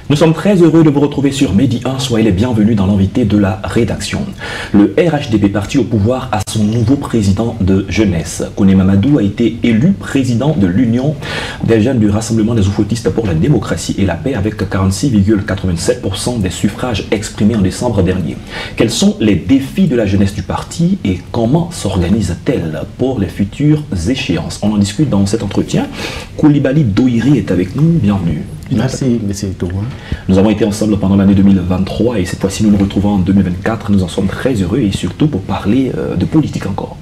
Nous sommes très heureux de vous retrouver sur Medi 1. Soyez les bienvenus dans l'invité de la rédaction. Le RHDP, parti au pouvoir, a son nouveau président de jeunesse. Kone Mamadou a été élu président de l'Union des jeunes du Rassemblement des oufoutistes pour la démocratie et la paix avec 46,87% des suffrages exprimés en décembre dernier. Quels sont les défis de la jeunesse du parti et comment s'organise-t-elle pour les futures échéances? On en discute dans cet entretien. Koulibaly Doiri est avec nous. Bienvenue. Merci, M. Thomas. Nous avons été ensemble pendant l'année 2023 et cette fois-ci nous nous retrouvons en 2024. Nous en sommes très heureux et surtout pour parler de politique encore.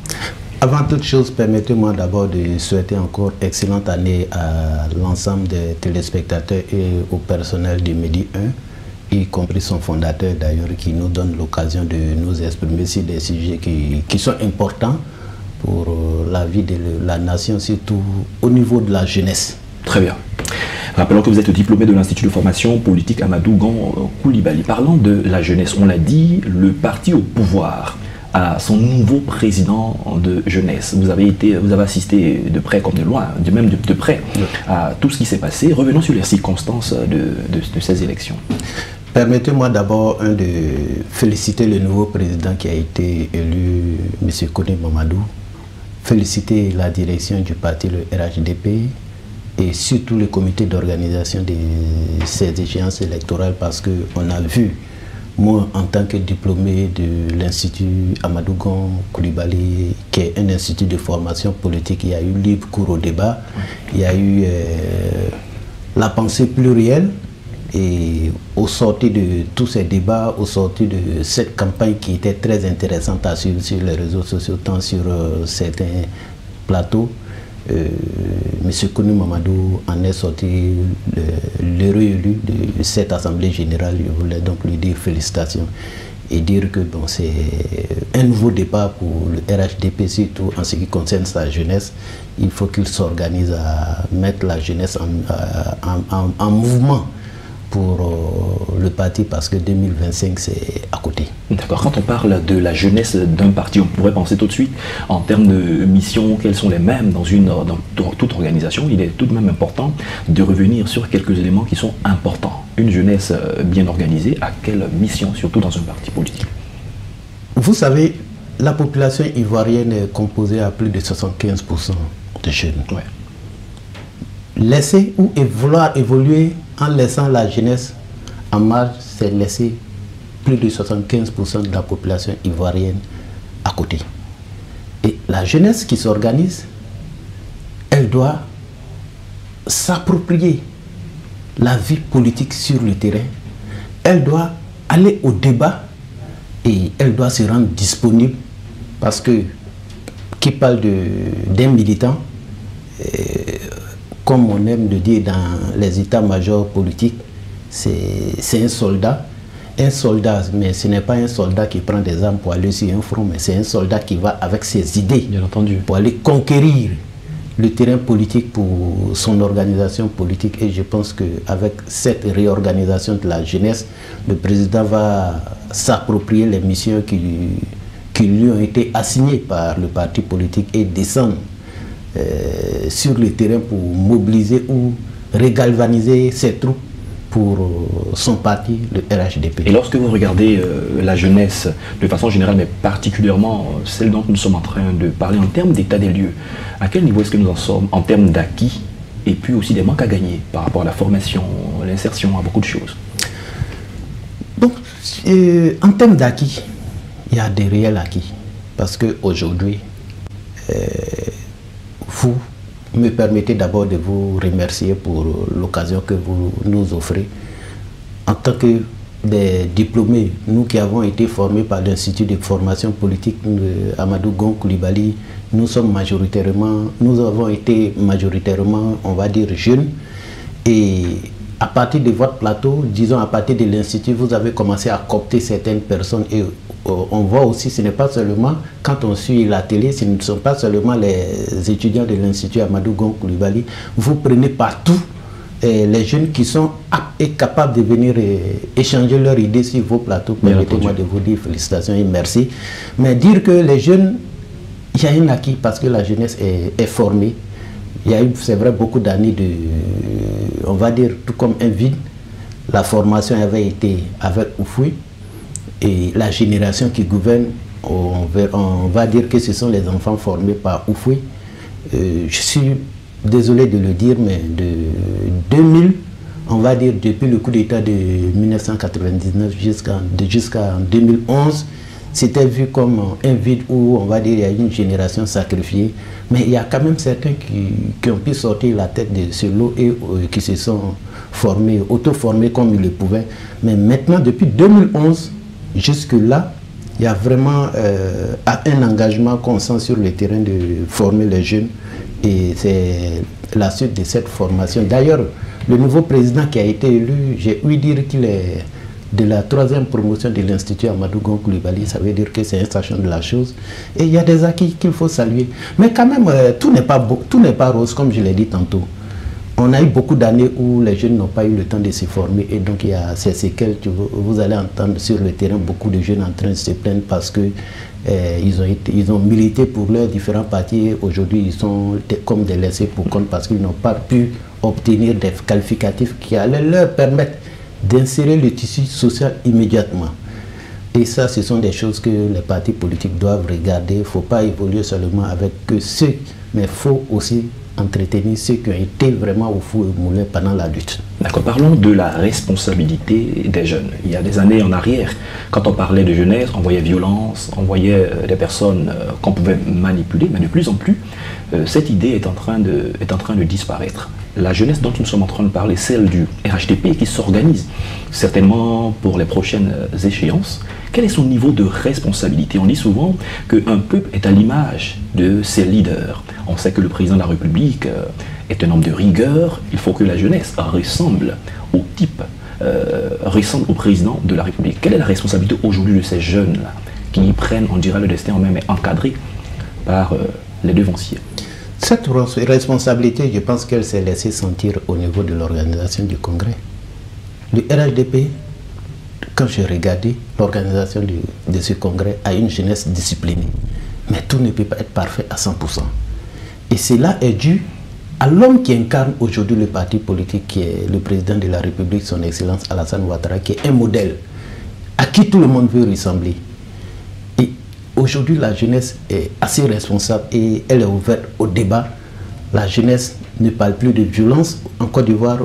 Avant toute chose, permettez-moi d'abord de souhaiter encore excellente année à l'ensemble des téléspectateurs et au personnel du Medi 1, y compris son fondateur d'ailleurs, qui nous donne l'occasion de nous exprimer sur des sujets qui sont importants pour la vie de la nation, surtout au niveau de la jeunesse. Très bien. Rappelons que vous êtes diplômé de l'Institut de formation politique Amadou Gon Koulibaly. Parlant de la jeunesse, on l'a dit, le parti au pouvoir a son nouveau président de jeunesse. Vous avez assisté de près comme de loin, même de près, à tout ce qui s'est passé. Revenons sur les circonstances de ces élections. Permettez-moi d'abord de féliciter le nouveau président qui a été élu, M. Kone Mamadou. Féliciter la direction du parti, le RHDP, et surtout le comité d'organisation de ces échéances électorales, parce qu'on a vu, moi en tant que diplômé de l'Institut Amadou Gon Koulibaly, qui est un institut de formation politique, il y a eu libre cours au débat, il y a eu la pensée plurielle, et au sorti de tous ces débats, au sorti de cette campagne qui était très intéressante à suivre sur les réseaux sociaux, tant sur certains plateaux, M. Kone Mamadou en est sorti l'heureux élu de cette Assemblée générale. Je voulais donc lui dire félicitations et dire que bon, c'est un nouveau départ pour le RHDP, surtout en ce qui concerne sa jeunesse. Il faut qu'il s'organise à mettre la jeunesse en mouvement pour le parti, parce que 2025 c'est à côté. D'accord. Quand on parle de la jeunesse d'un parti, on pourrait penser tout de suite en termes de mission, quelles sont les mêmes dans toute organisation. Il est tout de même important de revenir sur quelques éléments qui sont importants. Une jeunesse bien organisée, à quelle mission, surtout dans un parti politique? Vous savez, la population ivoirienne est composée à plus de 75% de jeunes. Ouais. Laisser ou vouloir évoluer en laissant la jeunesse en marge, c'est laisser plus de 75% de la population ivoirienne à côté. Et la jeunesse qui s'organise, elle doit s'approprier la vie politique sur le terrain. Elle doit aller au débat et elle doit se rendre disponible, parce que qui parle d'un militant, comme on aime le dire dans les états-majors politiques, c'est un soldat. Un soldat, mais ce n'est pas un soldat qui prend des armes pour aller sur un front, mais c'est un soldat qui va avec ses idées, bien entendu, pour aller conquérir le terrain politique pour son organisation politique. Et je pense qu'avec cette réorganisation de la jeunesse, le président va s'approprier les missions qui lui ont été assignées par le parti politique et descendre sur le terrain pour mobiliser ou régalvaniser ses troupes pour son parti, le RHDP. Et lorsque vous regardez la jeunesse de façon générale, mais particulièrement celle dont nous sommes en train de parler en termes d'état des lieux, à quel niveau est-ce que nous en sommes en termes d'acquis et puis aussi des manques à gagner par rapport à la formation, l'insertion, à beaucoup de choses? Bon, en termes d'acquis, il y a des réels acquis, parce qu'aujourd'hui, vous me permettez d'abord de vous remercier pour l'occasion que vous nous offrez. En tant que des diplômés, nous qui avons été formés par l'Institut de formation politique Amadou Gon Koulibaly, nous avons été majoritairement, on va dire, jeunes. Et à partir de votre plateau, disons à partir de l'Institut, vous avez commencé à coopter certaines personnes. Et on voit aussi, ce n'est pas seulement, quand on suit la télé, ce ne sont pas seulement les étudiants de l'Institut Amadou Gon Koulibaly. Vous prenez partout les jeunes qui sont aptes et capables de venir échanger leurs idées sur vos plateaux. Permettez-moi de vous dire félicitations et merci. Mais dire que les jeunes, il y a un acquis parce que la jeunesse est formée. Il y a eu, c'est vrai, beaucoup d'années de, on va dire, tout comme un vide. la formation avait été avec Houphouët, et la génération qui gouverne, on va dire que ce sont les enfants formés par Houphouët. Je suis désolé de le dire, mais de 2000, on va dire depuis le coup d'État de 1999 jusqu'en 2011, c'était vu comme un vide où on va dire il y a une génération sacrifiée. Mais il y a quand même certains qui ont pu sortir la tête de ce lot et qui se sont formés, auto-formés comme ils le pouvaient. Mais maintenant, depuis 2011, jusque-là, il y a vraiment un engagement constant sur le terrain de former les jeunes. Et c'est la suite de cette formation. D'ailleurs, le nouveau président qui a été élu, j'ai ouï dire qu'il est de la 3e promotion de l'Institut Amadou Gon Coulibaly. Ça veut dire que c'est un sachant de la chose. Et il y a des acquis qu'il faut saluer. Mais quand même, tout n'est pas rose, comme je l'ai dit tantôt. On a eu beaucoup d'années où les jeunes n'ont pas eu le temps de se former, et donc il y a ces séquelles. Vous allez entendre sur le terrain beaucoup de jeunes en train de se plaindre parce que ils ont milité pour leurs différents partis. Aujourd'hui, ils sont comme des laissés pour compte parce qu'ils n'ont pas pu obtenir des qualificatifs qui allaient leur permettre d'insérer le tissu social immédiatement. Et ça, ce sont des choses que les partis politiques doivent regarder. Il ne faut pas évoluer seulement avec ceux, mais il faut aussi entretenir ceux qui ont été vraiment au four et au moulin pendant la lutte. D'accord, parlons de la responsabilité des jeunes. Il y a des années en arrière, quand on parlait de jeunesse, on voyait violence, on voyait des personnes qu'on pouvait manipuler, mais de plus en plus, cette idée est en train de disparaître. La jeunesse dont nous sommes en train de parler, celle du RHDP qui s'organise certainement pour les prochaines échéances. Quel est son niveau de responsabilité? On dit souvent qu'un peuple est à l'image de ses leaders. On sait que le président de la République est un homme de rigueur. Il faut que la jeunesse ressemble au type, ressemble au président de la République. Quelle est la responsabilité aujourd'hui de ces jeunes-là qui prennent, on dirait, le destin en main, mais encadrés par les devanciers? Cette responsabilité, je pense qu'elle s'est laissée sentir au niveau de l'organisation du Congrès. Le RHDP, quand j'ai regardé l'organisation de ce Congrès, a une jeunesse disciplinée. Mais tout ne peut pas être parfait à 100%. Et cela est dû à l'homme qui incarne aujourd'hui le parti politique, qui est le président de la République, son Excellence Alassane Ouattara, qui est un modèle à qui tout le monde veut ressembler. Et aujourd'hui, la jeunesse est assez responsable et elle est ouverte au débat. La jeunesse ne parle plus de violence. En Côte d'Ivoire,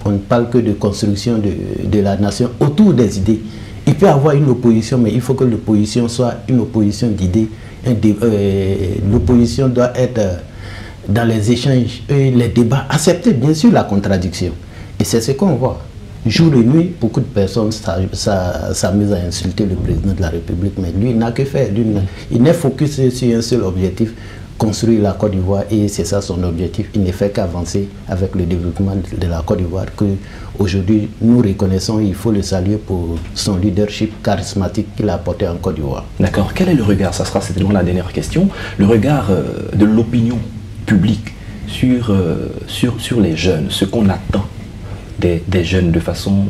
on ne parle que de construction de la nation autour des idées. Il peut y avoir une opposition, mais il faut que l'opposition soit une opposition d'idées. L'opposition doit être dans les échanges et les débats, accepter bien sûr la contradiction. Et c'est ce qu'on voit. Jour et nuit, beaucoup de personnes s'amusent à insulter le président de la République, mais lui, il n'a que faire. Il n'est focus sur un seul objectif, construire la Côte d'Ivoire, et c'est ça son objectif. Il ne fait qu'avancer avec le développement de la Côte d'Ivoire, que aujourd'hui nous reconnaissons. Il faut le saluer pour son leadership charismatique qu'il a apporté en Côte d'Ivoire. D'accord. Quel est le regard, ça sera certainement la dernière question, le regard de l'opinion publique sur les jeunes, ce qu'on attend des jeunes de façon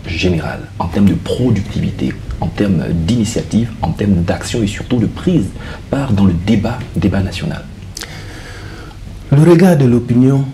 générale, en termes de productivité, en termes d'initiative, en termes d'action et surtout de prise part dans le débat national? Le regard de l'opinion,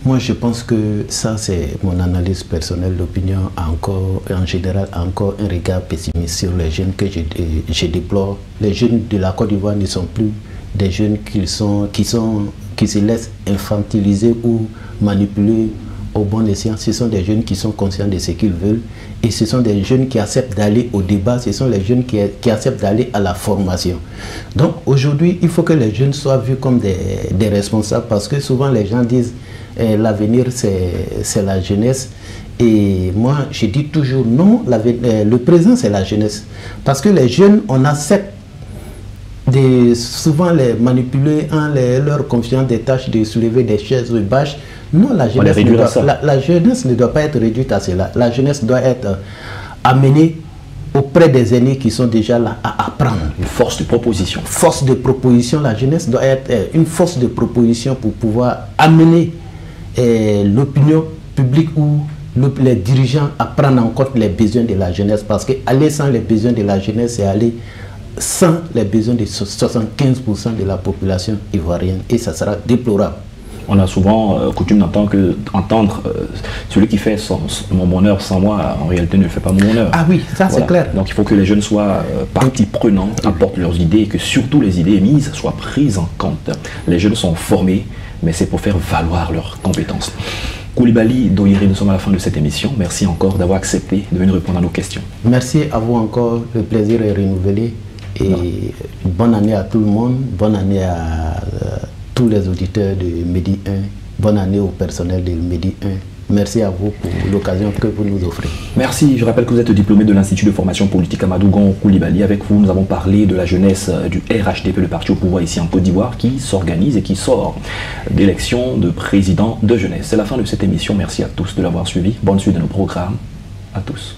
moi je pense que ça c'est mon analyse personnelle. L'opinion en général a encore un regard pessimiste sur les jeunes que je déplore. Les jeunes de la Côte d'Ivoire ne sont plus des jeunes qui se laissent infantiliser ou manipuler au bon escient. Ce sont des jeunes qui sont conscients de ce qu'ils veulent, et ce sont des jeunes qui acceptent d'aller au débat, ce sont les jeunes qui acceptent d'aller à la formation. Donc aujourd'hui, il faut que les jeunes soient vus comme des responsables, parce que souvent les gens disent l'avenir c'est la jeunesse, et moi je dis toujours non, le présent c'est la jeunesse, parce que les jeunes, on accepte souvent les manipuler en leur confiant des tâches de soulever des chaises ou des bâches. Non, la jeunesse ne doit pas être réduite à cela. La jeunesse doit être amenée auprès des aînés qui sont déjà là à apprendre. Une force de proposition. Force de proposition. La jeunesse doit être une force de proposition pour pouvoir amener l'opinion publique ou les dirigeants à prendre en compte les besoins de la jeunesse. Parce qu'aller sans les besoins de la jeunesse, c'est aller sans les besoins de 75% de la population ivoirienne. Et ça sera déplorable. On a souvent coutume d'entendre celui qui fait mon bonheur sans moi, en réalité ne fait pas mon bonheur. Ah oui, ça c'est clair. Donc il faut que les jeunes soient partie prenante, apportent leurs idées et que surtout les idées émises soient prises en compte. Les jeunes sont formés, mais c'est pour faire valoir leurs compétences. Koulibaly Doyere, nous sommes à la fin de cette émission. Merci encore d'avoir accepté de venir répondre à nos questions. Merci à vous encore, le plaisir est renouvelé. Et bonne année à tout le monde, bonne année à tous les auditeurs de Medi 1, bonne année au personnel de Medi 1. Merci à vous pour l'occasion que vous nous offrez. Merci. Je rappelle que vous êtes diplômé de l'Institut de formation politique Amadou Gon Koulibaly. Avec vous, nous avons parlé de la jeunesse du RHDP, le parti au pouvoir ici en Côte d'Ivoire, qui s'organise et qui sort d'élections de président de jeunesse. C'est la fin de cette émission. Merci à tous de l'avoir suivi. Bonne suite de nos programmes. À tous.